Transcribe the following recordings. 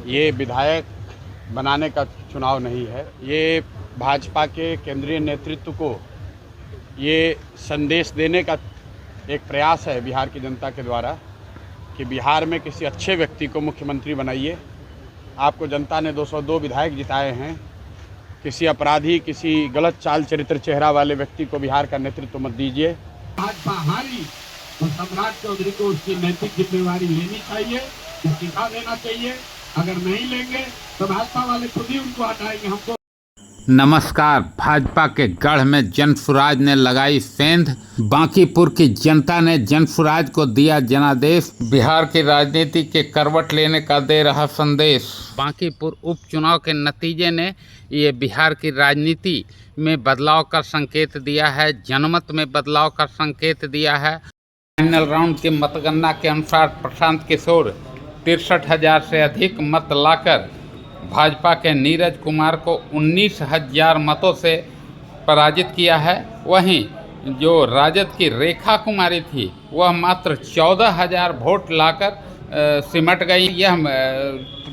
ये विधायक बनाने का चुनाव नहीं है। ये भाजपा के केंद्रीय नेतृत्व को ये संदेश देने का एक प्रयास है बिहार की जनता के द्वारा कि बिहार में किसी अच्छे व्यक्ति को मुख्यमंत्री बनाइए। आपको जनता ने 202 विधायक जिताए हैं। किसी अपराधी, किसी गलत चाल चरित्र चेहरा वाले व्यक्ति को बिहार का नेतृत्व मत दीजिए। भाजपा हारी तो सम्राट चौधरी को उसकी नैतिक जिम्मेवारी लेनी चाहिए, इस्तीफा देना चाहिए। अगर नहीं लेंगे तो भाजपा वाले खुद ही उनको हटाएंगे। हमको नमस्कार। भाजपा के गढ़ में जनसुराज ने लगाई सेंध। बांकीपुर की जनता ने जनसुराज को दिया जनादेश। बिहार की राजनीति के करवट लेने का दे रहा संदेश। बांकीपुर उपचुनाव के नतीजे ने ये बिहार की राजनीति में बदलाव का संकेत दिया है, जनमत में बदलाव का संकेत दिया है। फाइनल राउंड की मतगणना के अनुसार प्रशांत किशोर 63,000 से अधिक मत लाकर भाजपा के नीरज कुमार को 19,000 मतों से पराजित किया है। वहीं जो राजद की रेखा कुमारी थी वह मात्र 14,000 वोट लाकर सिमट गई। यह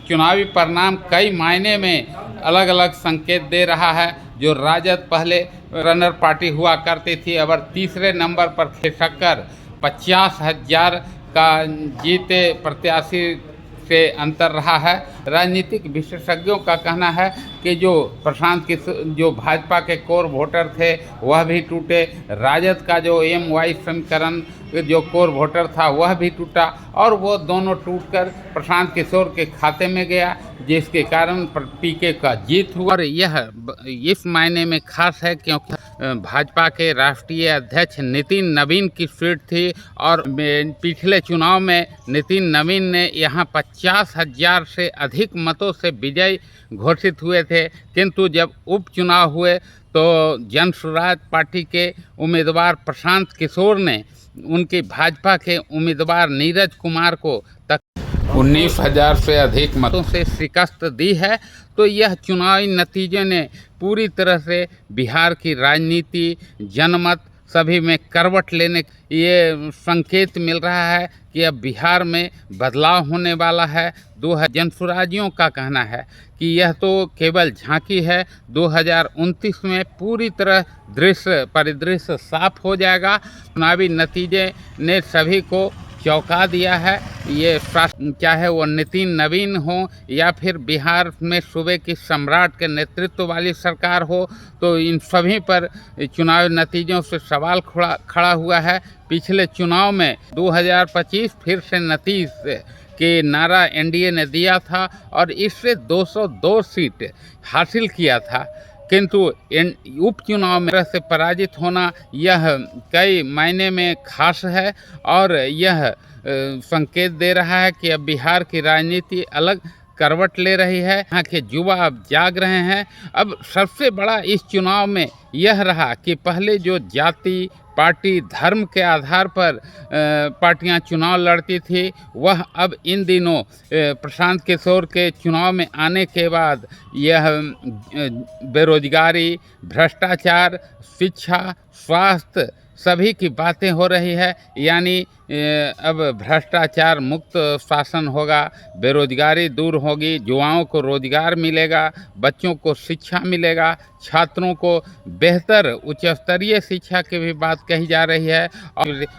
चुनावी परिणाम कई मायने में अलग अलग संकेत दे रहा है। जो राजद पहले रनर पार्टी हुआ करती थी, अब तीसरे नंबर पर खिसककर 50,000 का जीते प्रत्याशी से अंतर रहा है। राजनीतिक विशेषज्ञों का कहना है कि जो प्रशांत किशोर, जो भाजपा के कोर वोटर थे वह भी टूटे। राजद का जो MY समीकरण जो कोर वोटर था वह भी टूटा और वो दोनों टूटकर प्रशांत किशोर के खाते में गया, जिसके कारण PK का जीत हुआ। और यह इस मायने में खास है क्योंकि भाजपा के राष्ट्रीय अध्यक्ष नितिन नवीन की सीट थी और पिछले चुनाव में नितिन नवीन ने यहाँ 50,000 से अधिक मतों से विजय घोषित हुए थे। किंतु जब उपचुनाव हुए तो जनसुराज पार्टी के उम्मीदवार प्रशांत किशोर ने उनकी भाजपा के उम्मीदवार नीरज कुमार को 19,000 से अधिक मतों से शिकस्त दी है। तो यह चुनावी नतीजे ने पूरी तरह से बिहार की राजनीति, जनमत सभी में करवट लेने ये संकेत मिल रहा है कि अब बिहार में बदलाव होने वाला है। जनसुराजियों का कहना है कि यह तो केवल झांकी है। 2029 में पूरी तरह परिदृश्य साफ हो जाएगा। चुनावी नतीजे ने सभी को चौंका दिया है। ये चाहे वो नितिन नवीन हो या फिर बिहार में सूबे की सम्राट के नेतृत्व वाली सरकार हो, तो इन सभी पर चुनाव नतीजों से सवाल खड़ा हुआ है। पिछले चुनाव में 2025 फिर से नीतीश के नारा NDA ने दिया था और इससे 202 सीट हासिल किया था। किंतु उपचुनाव में से पराजित होना यह कई मायने में खास है और यह संकेत दे रहा है कि अब बिहार की राजनीति अलग करवट ले रही है। यहाँ के युवा अब जाग रहे हैं। अब सबसे बड़ा इस चुनाव में यह रहा कि पहले जो जाति, पार्टी, धर्म के आधार पर पार्टियां चुनाव लड़ती थी, वह अब इन दिनों प्रशांत किशोर के चुनाव में आने के बाद यह बेरोजगारी, भ्रष्टाचार, शिक्षा, स्वास्थ्य सभी की बातें हो रही है। यानी अब भ्रष्टाचार मुक्त शासन होगा, बेरोजगारी दूर होगी, युवाओं को रोजगार मिलेगा, बच्चों को शिक्षा मिलेगा, छात्रों को बेहतर उच्च स्तरीय शिक्षा की भी बात कही जा रही है।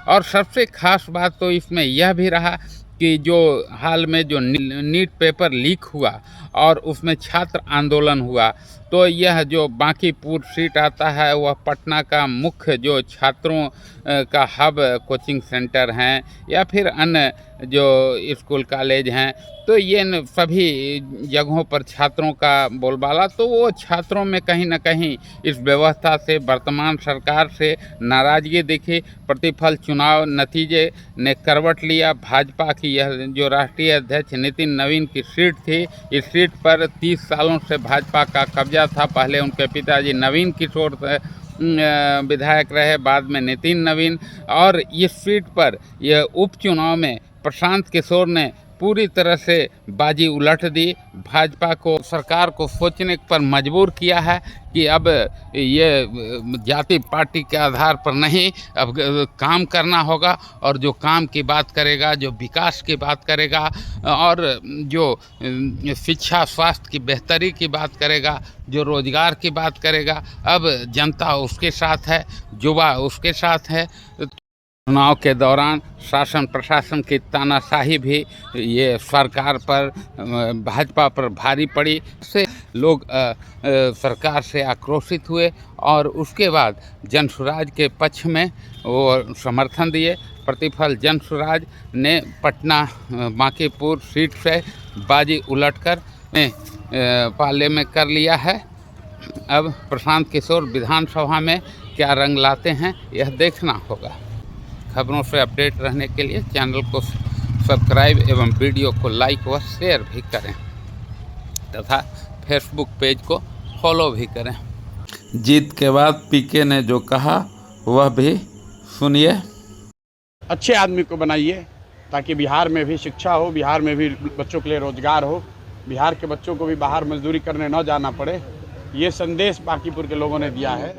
और सबसे खास बात तो इसमें यह भी रहा कि जो हाल में जो नीट पेपर लीक हुआ और उसमें छात्र आंदोलन हुआ, तो यह जो बांकीपुर सीट आता है वह पटना का मुख्य जो छात्रों का हब कोचिंग सेंटर हैं या फिर अन्य जो स्कूल कॉलेज हैं, तो ये सभी जगहों पर छात्रों का बोलबाला। तो वो छात्रों में कहीं ना कहीं इस व्यवस्था से, वर्तमान सरकार से नाराज़गी दिखी। प्रतिफल चुनाव नतीजे ने करवट लिया। भाजपा की यह जो राष्ट्रीय अध्यक्ष नितिन नवीन की सीट थी, इस सीट पर 30 सालों से भाजपा का कब्जा था। पहले उनके पिताजी नवीन किशोर विधायक रहे, बाद में नितिन नवीन, और इस सीट पर यह उपचुनाव में प्रशांत किशोर ने पूरी तरह से बाजी उलट दी। भाजपा को, सरकार को सोचने पर मजबूर किया है कि अब ये जाति पार्टी के आधार पर नहीं, अब काम करना होगा, और जो काम की बात करेगा, जो विकास की बात करेगा, और जो शिक्षा स्वास्थ्य की बेहतरी की बात करेगा, जो रोजगार की बात करेगा, अब जनता उसके साथ है, युवा उसके साथ है। चुनाव के दौरान शासन प्रशासन की तानाशाही भी ये सरकार पर, भाजपा पर भारी पड़ी। से लोग सरकार से आक्रोशित हुए और उसके बाद जनसुराज के पक्ष में वो समर्थन दिए। प्रतिफल जनसुराज ने पटना बांकीपुर सीट से बाजी उलटकर पाले में कर लिया है। अब प्रशांत किशोर विधानसभा में क्या रंग लाते हैं, यह देखना होगा। खबरों से अपडेट रहने के लिए चैनल को सब्सक्राइब एवं वीडियो को लाइक व शेयर भी करें तथा फेसबुक पेज को फॉलो भी करें। जीत के बाद पीके ने जो कहा वह भी सुनिए। अच्छे आदमी को बनाइए ताकि बिहार में भी शिक्षा हो, बिहार में भी बच्चों के लिए रोजगार हो, बिहार के बच्चों को भी बाहर मजदूरी करने न जाना पड़े। ये संदेश बांकीपुर के लोगों ने दिया है।